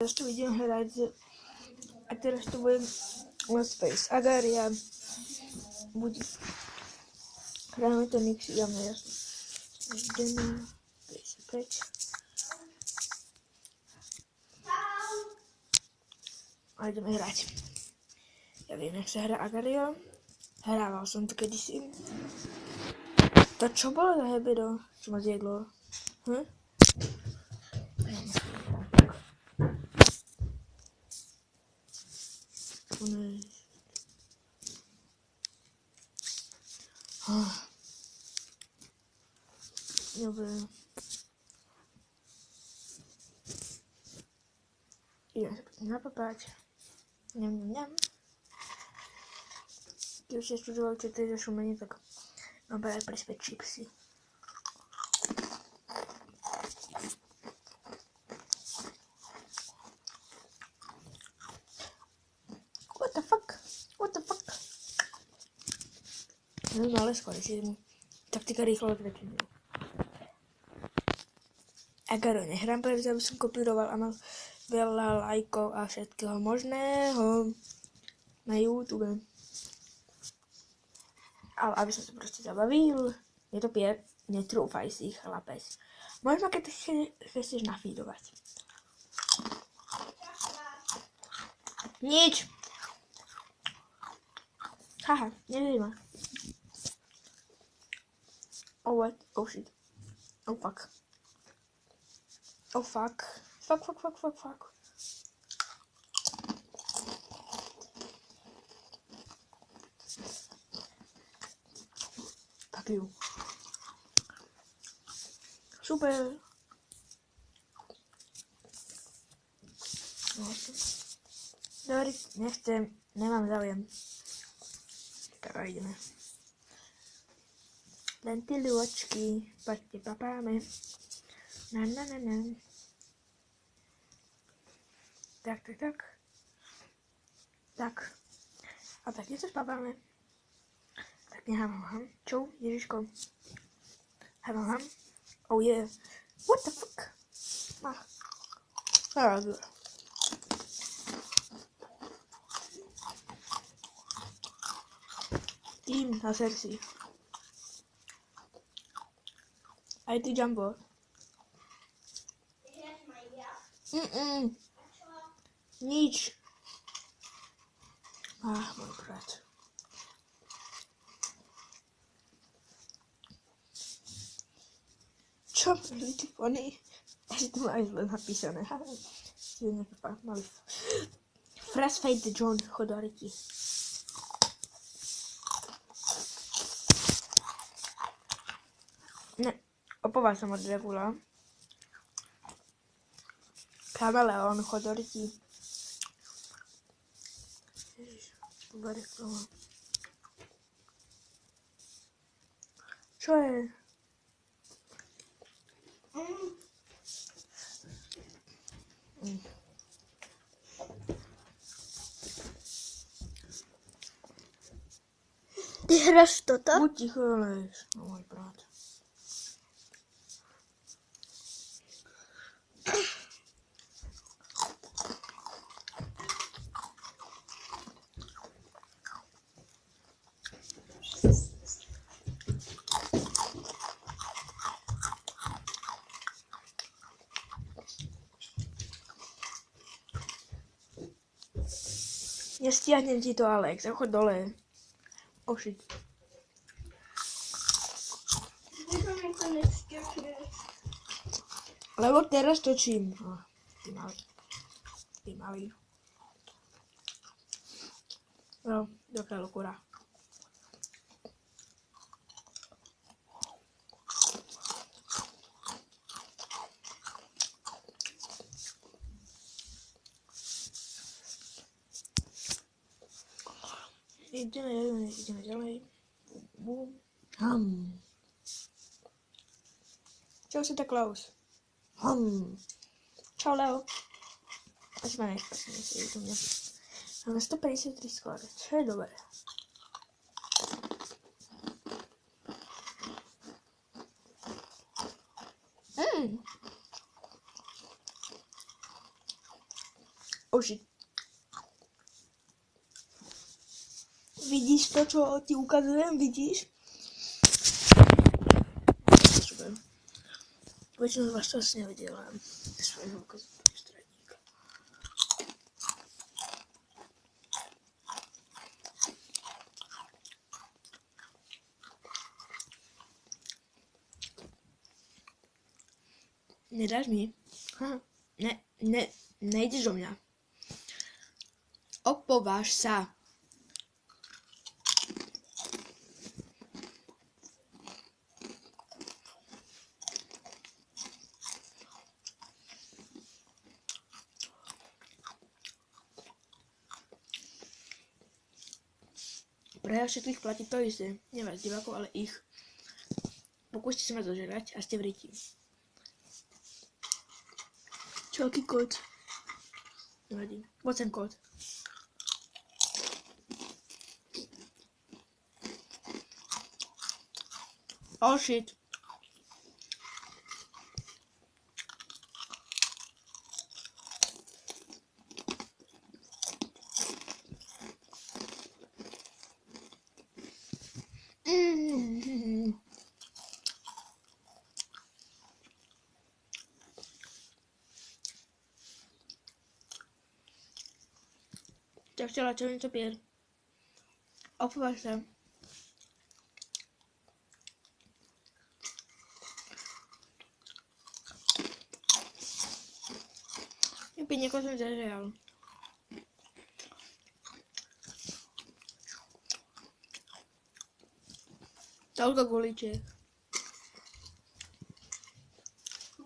teraz tu idem hrať a teraz tu budem Space Agaria. Bude. Hráme to Nixie, dáme jasno. Ideme. 55. A ideme hrať. Ja viem, jak sa hrá Agario. Hrával som to kedysi. To čo bolo za hebedo? Čo ma zjedlo? Dobre. Idem sa potom napapať. Ňam. Keď ste študovali, čo to je za šumenie, tak mám aj prespäť čipsy. What the fuck? No ale skôr si taktika rýchlo odvetenia. Agaro nehrám, pretože aby som kopíroval a mal veľa lajkov a všetkého možného na YouTube. Ale aby som sa proste zabavil, je to netrúfaj si, chlapec. Možno keď chceš nafídovať. Nič. Haha, neviem ma. Oh what? Oh shit. Oh fuck. Oh fuck. Fuck. Fuck you. Super. Dobre, nechcem, nemám záujem. Tak a ideme. Len ty ľuočky, poďte papáme. Na. Tak. A tak něco spáváme. Tak nehám. Čau, Ježiško. Hám. Oh yeah. What the fuck? Tým na Cersei. Aj ty, Jumbo. Nič. Môj brat. Čo? Ty pony? Asi to má aj zle napísané. Mali Frostfade John Chodorky. Ne, opoval som od Regula. Kameleon Chodorky. Čo je? Ty hráš toto? Buď ticho, lež, môj brat. Nestiahnem ti to, Alex, chod dole. Oh shit. Lebo teraz točím. Ty malý. No, dobrá locura. Ideme ďalej. Bum. Čau, Santa Claus. Čau, Leo. Asi ma nechcem, to mňa. Máme 153 skóre, čo je dobré. Oh shit. Vidíš to, čo ti ukazujem? Vidíš? Väčšinu z vás to asi nevedela. Svojho ukazujem prostredníka. Nedáš mi? Nejdeš do mňa. Opováž sa. Pre všetkých platí to isté. Nie vás divákov, ale ich. Pokúste sa ma zožerať a ste v riti. Čo, aký kód? Nevadí. Poď sem kód. Oh shit. Tak chtěla, čo mi to pier. Opováž sa. Opět někoho jsem zažral. Toľko guličiek.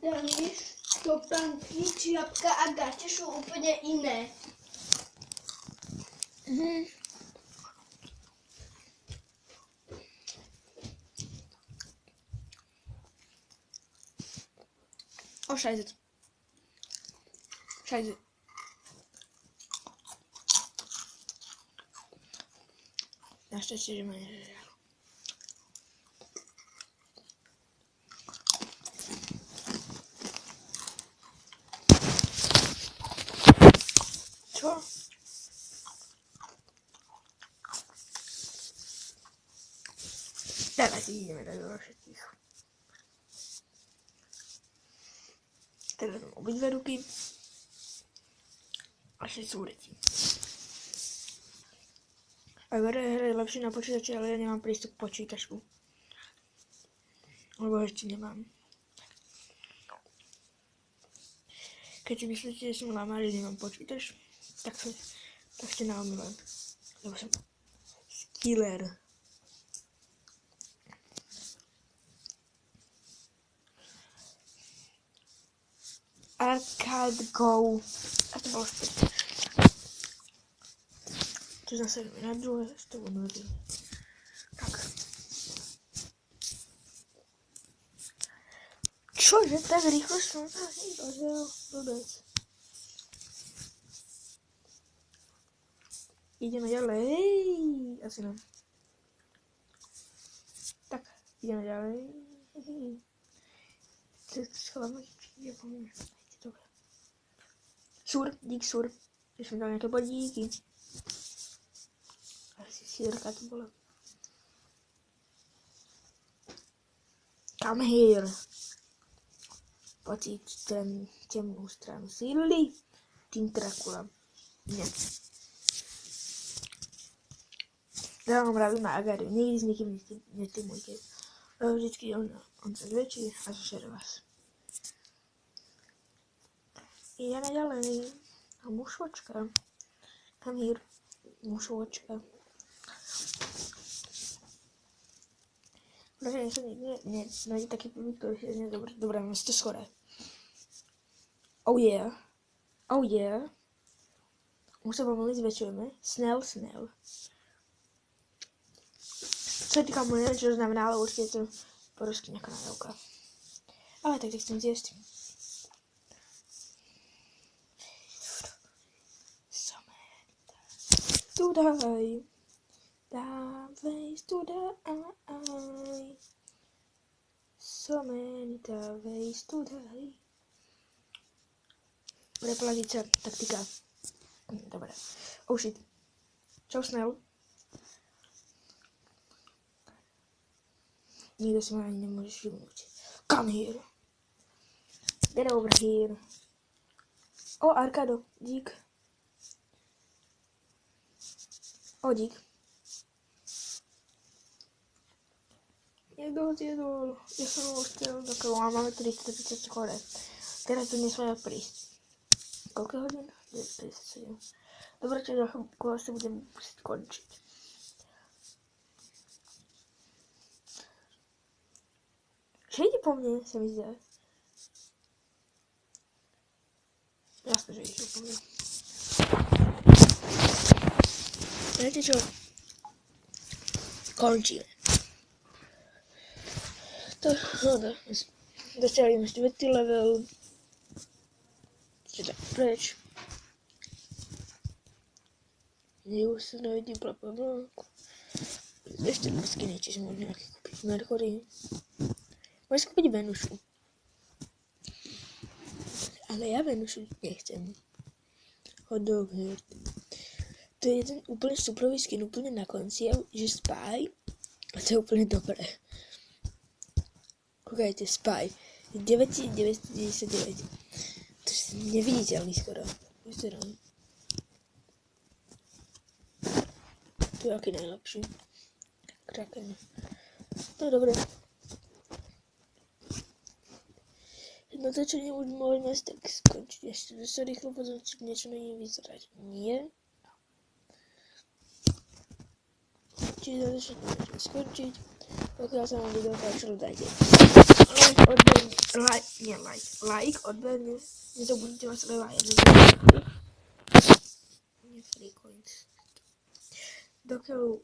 Daníš, topánky, čiapka a gače sú úplne iné. O, šajzec. Šajzec. Našťastie, že ma nežral. Čo? Teraz ideme dať do všetkých. Teraz mám obidve ruky. A všetci sú reti. A hra je lepšie na počítači, ale ja nemám prístup k počítačku. Lebo ešte nemám. Keď si myslíte, že som lamári, nemám počítač, tak ste na omyle. Lebo som skiller. Arcade Go. A to bolo späť. To zase na druhé z toho nový. Tak. Čože, tak rýchlo som sa dozrel vôbec. Ideme ďalej. Asi no. Tak, ideme ďalej. Schováme, či poviem. Dobre. Sur, dík sur. Že som dal nejaké bodíky. Asi sírka to bola. Come here. Pocíť ten temnú stranu síly. Tým Dracula. Nie. Dávam radu na Agariu. Nikdy s nikým netýmujte. Vždycky on sa zväčší a zožere vás. Ideme ďalej. A mušočka. Come here. Mušočka. Protože nejsem nejde taky první, který je hrozně dobré, mám to schoré. Oh yeah. Oh yeah. Už se pomalu zvětšujeme. Snell. Co týká moje, čo znamená, ale určitě je to po rusky nějaká nájavka. Ale tak chcem zjesť. Studaj. Dávej, studaj. Dávej, studaj. Bude platiť sa taktika. Dobre. Oh shit. Čau, Snell. Nikto si ma ani nemôže všimnúť. Come here. Get over here. O, Arkado. Dík. O, dík. Niekto ho zjedol. Ja som ho chcel do keľu a máme 330 skore. Teraz tu nesmieme prísť. Koľko hodín? 57. Dobre, čo za chvíľku asi budem skončiť. Že ide po mne, sa mi zdá. Jasne, že ide po mne. Viete čo? Končíme. To, no, dosiahli sme 4. level. Čiže preč. Už sa nevidím plapavánku. Ešte na skiny, čiže môžem nejaký kúpiť Mercury. Môžem kúpiť Venušu. Ale ja Venušu nechcem. Hotdog Hurt. To je jeden úplne suprový skin, úplne na konci, že Spy. A to je úplne dobré. Kúkajte, Spy. 9999. To je neviditeľný skoro. Vyzerám. To je aký najlepší. Kraken. No dobre. Natáčanie už môžeme tak skončiť. Ešte sa rýchlo pozrieť, či niečo není vyzerať. Nie. Čiže natáčanie môžeme skončiť. Pokiaľ sa vám video páčilo, dajte like, odber, nezabudnite ma sledovať. Nie free coins. Dokiaľ